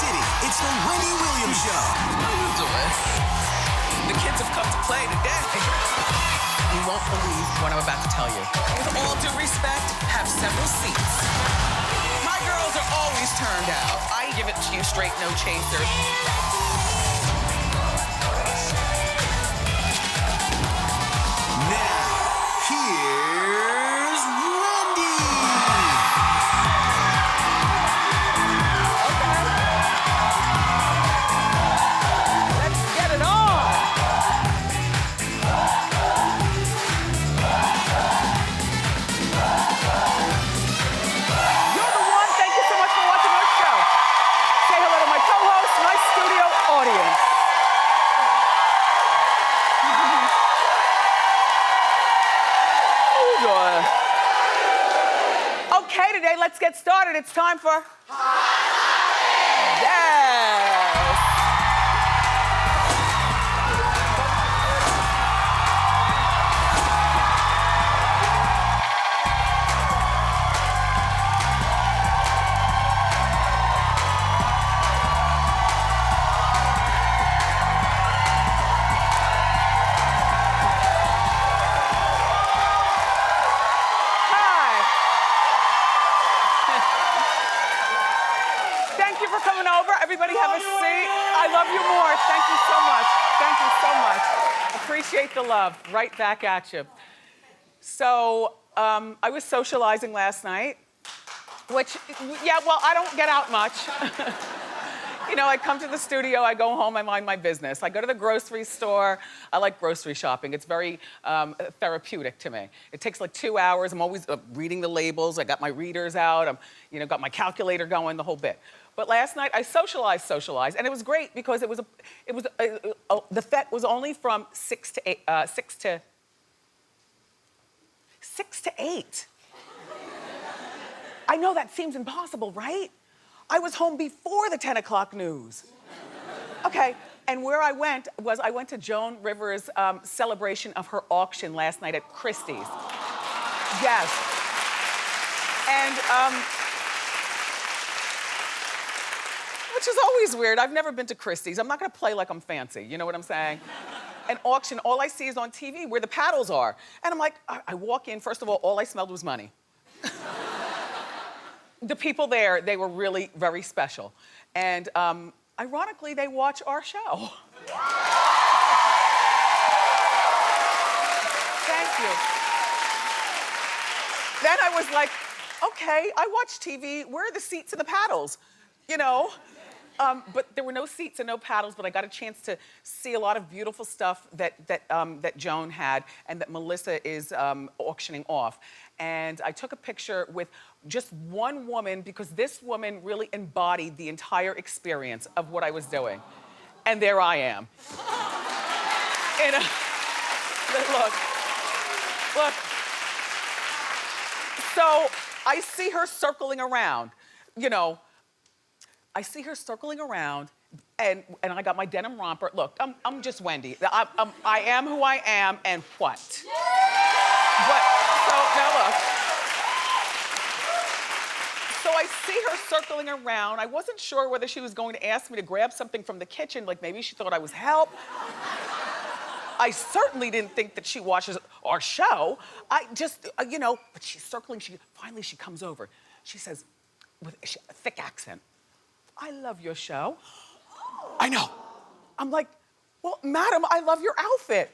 City, it's the Wendy Williams Show. How you doing? The kids have come to play today. You won't believe what I'm about to tell you. With all due respect, have several seats. My girls are always turned out. I give it to you straight, no chaser. Now, here's Wendy. Let's get it on. You're the one. Thank you so much for watching our show. Say hello to my co-host, my studio audience. Okay, today, let's get started. It's time for... Yes! Thank you for coming over. Everybody have a seat. I love you more. Thank you so much. Thank you so much. Appreciate the love. Right back at you. So, I was socializing last night, which, yeah, well, I don't get out much. You know, I come to the studio, I go home, I mind my business. I go to the grocery store. I like grocery shopping. It's very therapeutic to me. It takes like 2 hours. I'm always reading the labels. I got my readers out. I'm, you know, got my calculator going, the whole bit. But last night I socialized, and it was great because the fete was only from 6 to 8. I know that seems impossible, right? I was home before the 10 o'clock news. Okay, and where I went to Joan Rivers' celebration of her auction last night at Christie's. Yes. And, which is always weird. I've never been to Christie's. I'm not gonna play like I'm fancy, you know what I'm saying? An auction, all I see is on TV where the paddles are. And I'm like, I walk in, first of all I smelled was money. The people there, they were really very special. And ironically, they watch our show. Thank you. Then I was like, okay, I watch TV. Where are the seats and the paddles? You know? But there were no seats and no paddles, but I got a chance to see a lot of beautiful stuff that Joan had and that Melissa is auctioning off. And I took a picture with just one woman because this woman really embodied the entire experience of what I was doing. And there I am. Look. So I see her circling around, you know. I see her circling around, and I got my denim romper. Look, I'm just Wendy. I am who I am, and what? But, so, now look. So I see her circling around. I wasn't sure whether she was going to ask me to grab something from the kitchen, like maybe she thought I was help. I certainly didn't think that she watches our show. I just, you know, but she's circling, finally she comes over. She says, with a thick accent, I love your show. I know. I'm like, well, madam, I love your outfit.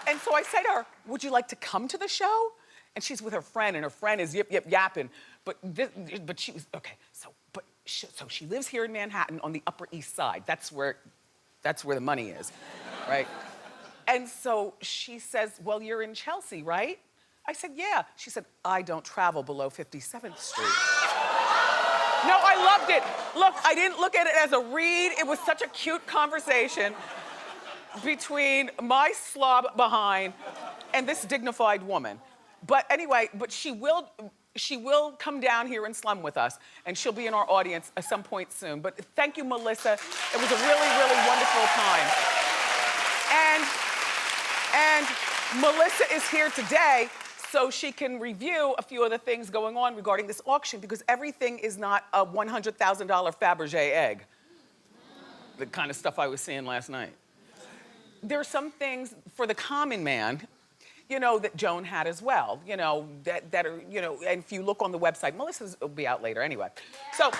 And so I say to her, would you like to come to the show? And she's with her friend, and her friend is yip, yip, yapping. But she was, okay, so she lives here in Manhattan on the Upper East Side. That's where the money is, right? And so she says, well, you're in Chelsea, right? I said, yeah. She said, I don't travel below 57th Street. No, I loved it. Look, I didn't look at it as a read. It was such a cute conversation between my slob behind and this dignified woman. But anyway, she will come down here and slum with us, and she'll be in our audience at some point soon. But thank you, Melissa. It was a really, really wonderful time. And Melissa is here today, so she can review a few of the things going on regarding this auction, because everything is not a $100,000 Fabergé egg. The kind of stuff I was seeing last night. There are some things for the common man, you know, that Joan had as well, you know, that are, you know, and if you look on the website, Melissa's will be out later anyway. So,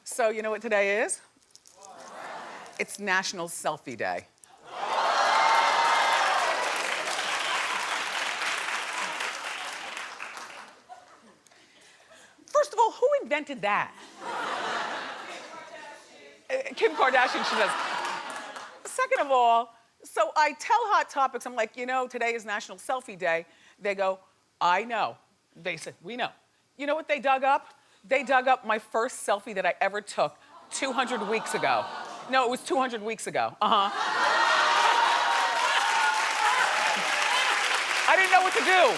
so you know what today is? It's National Selfie Day. First of all, who invented that? Kim Kardashian, she says. Second of all, so I tell Hot Topics, I'm like, you know, today is National Selfie Day. They go, I know. They said, we know. You know what they dug up? They dug up my first selfie that I ever took 200 weeks ago. No, it was 200 weeks ago. I didn't know what to do.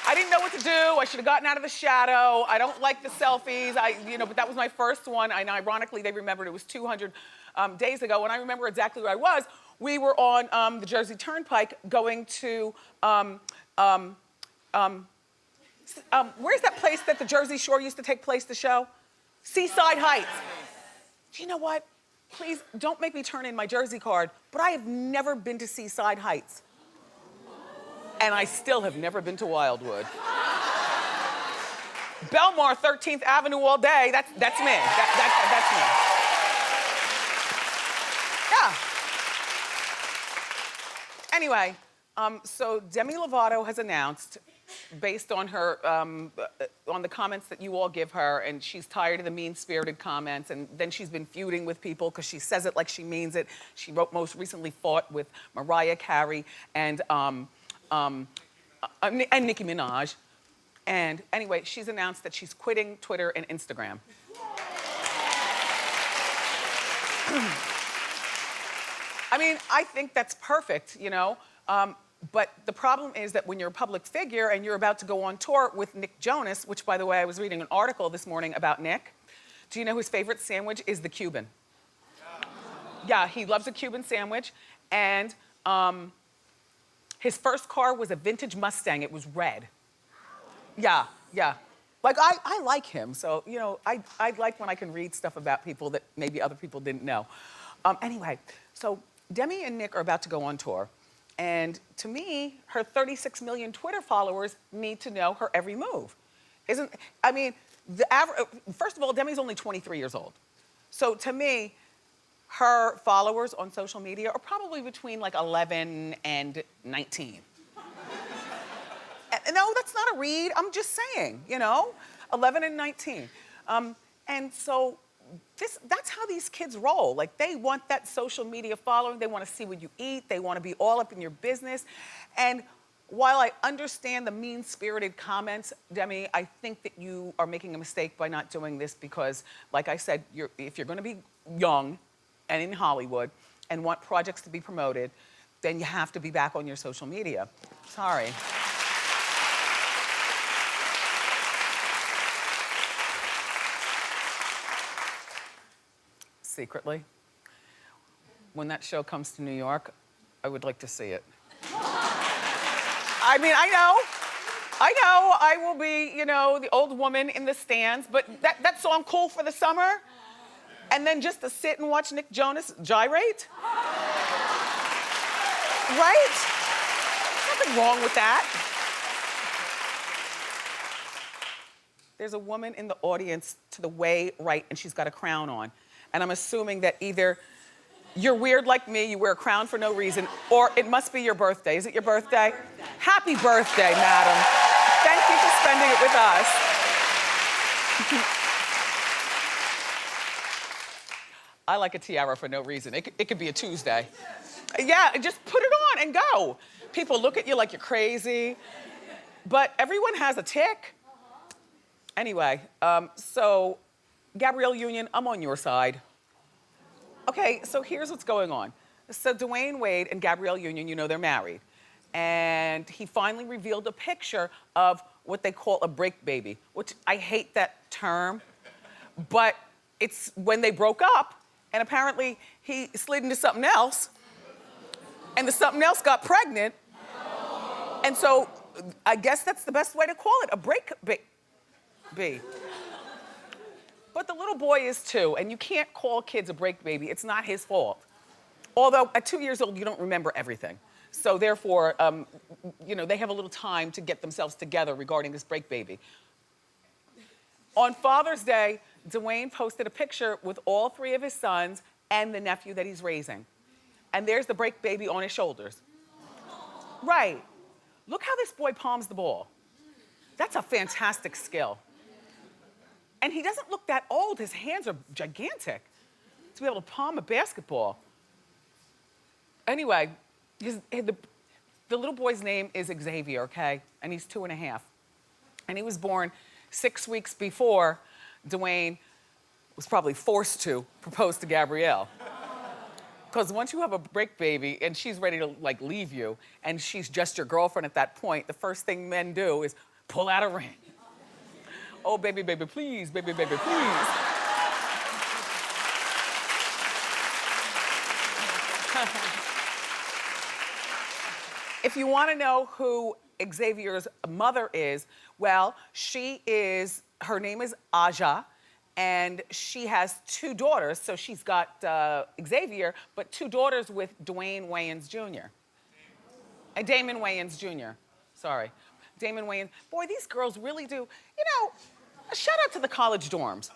I didn't know what to do. I should have gotten out of the shadow. I don't like the selfies. But that was my first one. And ironically, they remembered it was 200 days ago. And I remember exactly where I was. We were on the Jersey Turnpike going to, where's that place that the Jersey Shore used to take place, the show? Seaside Heights. Do you know what? Please don't make me turn in my Jersey card, but I have never been to Seaside Heights. And I still have never been to Wildwood. Belmar, 13th Avenue all day, that's me. That's me. Yeah. Anyway, so Demi Lovato has announced, based on her, on the comments that you all give her, and she's tired of the mean-spirited comments, and then she's been feuding with people because she says it like she means it. She most recently fought with Mariah Carey and Nicki Minaj. And anyway, she's announced that she's quitting Twitter and Instagram. I mean, I think that's perfect, you know? But the problem is that when you're a public figure and you're about to go on tour with Nick Jonas, which, by the way, I was reading an article this morning about Nick. Do you know his favorite sandwich is the Cuban? Yeah, he loves a Cuban sandwich. And his first car was a vintage Mustang. It was red. Yeah. Like, I like him. So, you know, I like when I can read stuff about people that maybe other people didn't know. Anyway, so Demi and Nick are about to go on tour. And to me, her 36 million Twitter followers need to know her every move. First of all, Demi's only 23 years old. So to me, her followers on social media are probably between like 11 and 19. No, that's not a read, I'm just saying, you know, 11 and 19. And so that's how these kids roll. Like, they want that social media following. They want to see what you eat. They want to be all up in your business. And while I understand the mean-spirited comments, Demi, I think that you are making a mistake by not doing this because, like I said, if you're going to be young and in Hollywood and want projects to be promoted, then you have to be back on your social media. Sorry. Secretly, when that show comes to New York, I would like to see it. I mean, I know, I will be, you know, the old woman in the stands, but that's so cool for the summer. And then just to sit and watch Nick Jonas gyrate? Right? Nothing wrong with that. There's a woman in the audience to the way right, and she's got a crown on. And I'm assuming that either you're weird like me, you wear a crown for no reason, or it must be your birthday. Is it your birthday? Happy birthday, madam. Thank you for spending it with us. I like a tiara for no reason. It could be a Tuesday. Yeah, just put it on and go. People look at you like you're crazy, but everyone has a tick. Anyway, so Gabrielle Union, I'm on your side. Okay, so here's what's going on. So Dwayne Wade and Gabrielle Union, you know they're married. And he finally revealed a picture of what they call a break baby, which I hate that term, but it's when they broke up and apparently he slid into something else, and the something else got pregnant, and so I guess that's the best way to call it, a break baby. But the little boy is 2, and you can't call kids a break baby. It's not his fault. Although at 2 years old, you don't remember everything. So therefore, they have a little time to get themselves together regarding this break baby. On Father's Day, Dwayne posted a picture with all 3 of his sons and the nephew that he's raising. And there's the break baby on his shoulders. Right. Look how this boy palms the ball. That's a fantastic skill. And he doesn't look that old. His hands are gigantic to be able to palm a basketball. Anyway, the little boy's name is Xavier, okay? And he's 2.5. And he was born 6 weeks before Dwayne was probably forced to propose to Gabrielle. Because once you have a break baby and she's ready to leave you and she's just your girlfriend at that point, the first thing men do is pull out a ring. Oh, baby, baby, please, baby, baby, please. If you want to know who Xavier's mother is, well, her name is Aja, and she has 2 daughters. So she's got Xavier, but 2 daughters with Dwayne Wayans Jr. Damon Wayans Jr. Sorry. Damon Wayans. Boy, these girls really do. A shout out to the college dorms.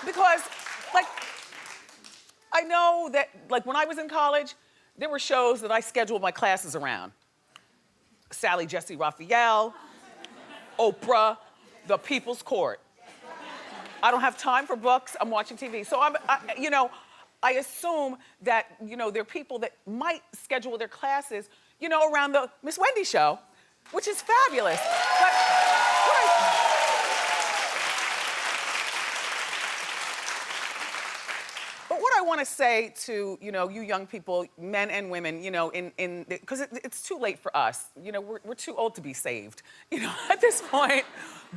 Because, I know that, when I was in college, there were shows that I scheduled my classes around. Sally Jesse Raphael, Oprah, The People's Court. I don't have time for books, I'm watching TV. So I assume that, there are people that might schedule their classes, around the Miss Wendy show, which is fabulous. But what I want to say to, you young people, men and women, because it's too late for us. We're too old to be saved, at this point.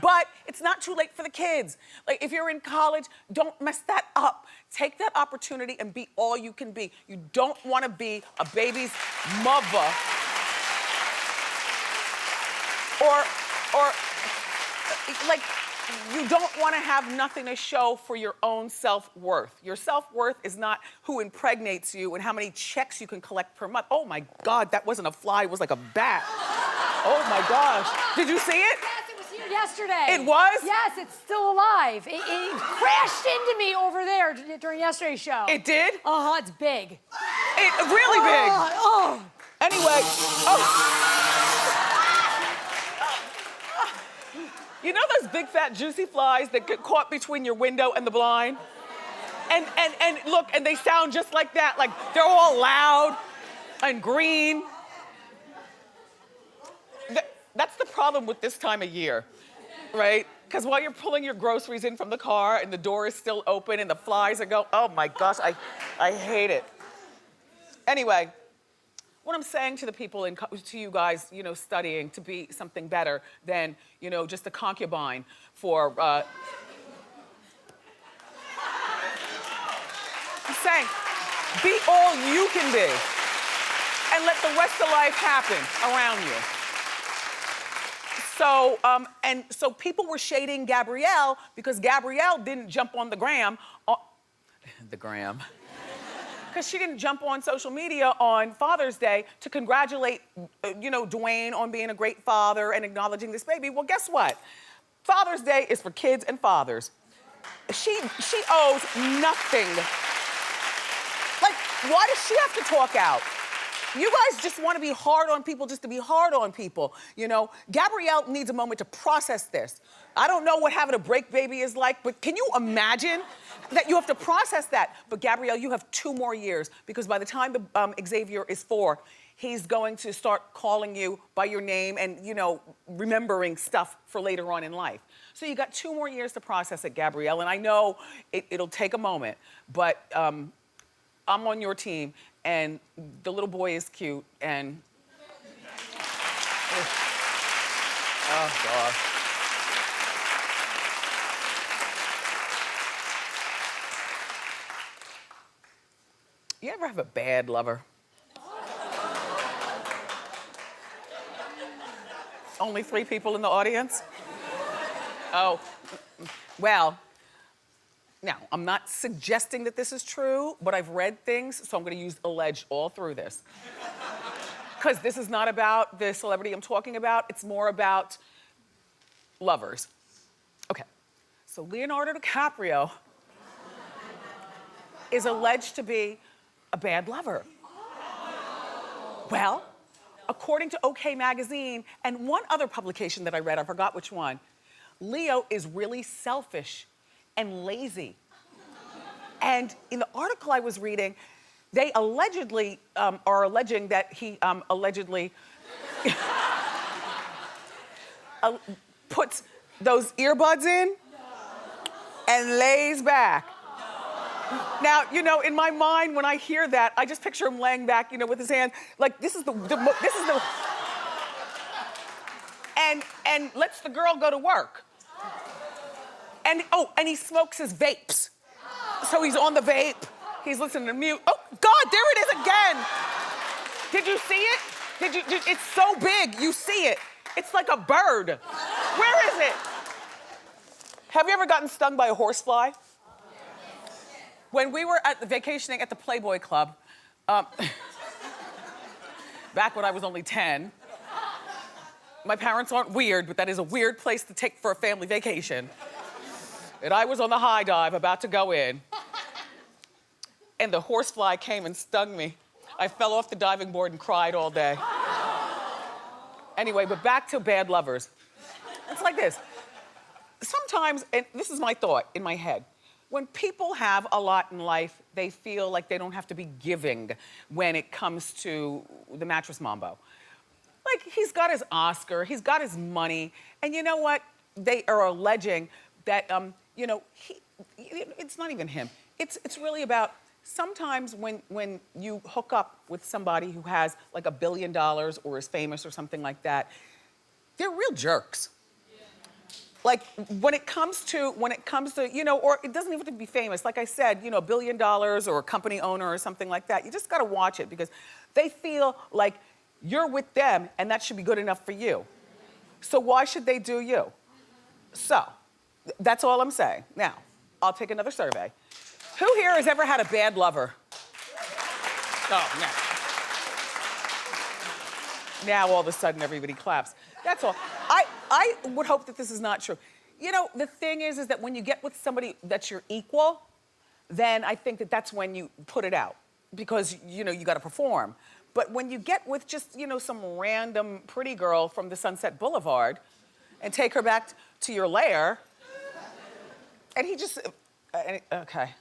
But it's not too late for the kids. If you're in college, don't mess that up. Take that opportunity and be all you can be. You don't want to be a baby's mother. You don't want to have nothing to show for your own self-worth. Your self-worth is not who impregnates you and how many checks you can collect per month. Oh my God, that wasn't a fly, it was like a bat. Oh my gosh. Did you see it? Yes, it was here yesterday. It was? Yes, it's still alive. It crashed into me over there during yesterday's show. It did? Uh-huh, it's big. Really big. Oh. Anyway, you know those big fat juicy flies that get caught between your window and the blind? And look, and they sound just like that, they're all loud and green. That's the problem with this time of year, right? Because while you're pulling your groceries in from the car and the door is still open and the flies are going, oh my gosh, I hate it. Anyway, what I'm saying to the people and to you guys, studying to be something better than, just a concubine for, I'm saying, be all you can be and let the rest of life happen around you. So people were shading Gabrielle because Gabrielle didn't jump on the gram. Because she didn't jump on social media on Father's Day to congratulate, Dwayne on being a great father and acknowledging this baby. Well, guess what? Father's Day is for kids and fathers. She owes nothing. Why does she have to talk out? You guys just want to be hard on people just to be hard on people, Gabrielle needs a moment to process this. I don't know what having a break baby is like, but can you imagine that you have to process that? But Gabrielle, you have 2 more years because by the time the Xavier is 4, he's going to start calling you by your name and, remembering stuff for later on in life. So you got 2 more years to process it, Gabrielle, and I know it'll take a moment, but I'm on your team. And the little boy is cute, and oh gosh. You ever have a bad lover? Only 3 people in the audience? Oh, well, now, I'm not suggesting that this is true, but I've read things, so I'm gonna use alleged all through this. Because this is not about the celebrity I'm talking about, it's more about lovers. Okay, so Leonardo DiCaprio is alleged to be a bad lover. Well, according to OK Magazine and one other publication that I read, I forgot which one, Leo is really selfish and lazy. And in the article I was reading, they allegedly are alleging that he allegedly puts those earbuds in and lays back. Now, you know, in my mind, when I hear that, I just picture him laying back, you know, with his hands, like this is the and lets the girl go to work. And oh, and he smokes his vapes. So he's on the vape, he's listening to music. Oh God, there it is again. Did you see it? It's so big, you see it. It's like a bird. Where is it? Have you ever gotten stung by a horsefly? When we were vacationing at the Playboy Club, back when I was only 10, my parents aren't weird, but that is a weird place to take for a family vacation. And I was on the high dive about to go in, and the horsefly came and stung me. I fell off the diving board and cried all day. Anyway, but back to bad lovers. It's like this. Sometimes, and this is my thought in my head, when people have a lot in life, they feel like they don't have to be giving when it comes to the mattress mambo. Like, he's got his Oscar, he's got his money, and you know what? They are alleging that, you know, it's not even him. It's really about sometimes when you hook up with somebody who has like $1 billion or is famous or something like that, they're real jerks. Like when it comes to, you know, or it doesn't even have to be famous. Like I said, you know, $1 billion or a company owner or something like that. You just gotta watch it because they feel like you're with them and that should be good enough for you. So why should they do you? So, that's all I'm saying. Now, I'll take another survey. Who here has ever had a bad lover? Oh, no. Now all of a sudden everybody claps. That's all. I would hope that this is not true. You know, the thing is that when you get with somebody that's your equal, then I think that that's when you put it out because, you know, you gotta perform. But when you get with just, you know, some random pretty girl from the Sunset Boulevard and take her back to your lair, and he just, okay.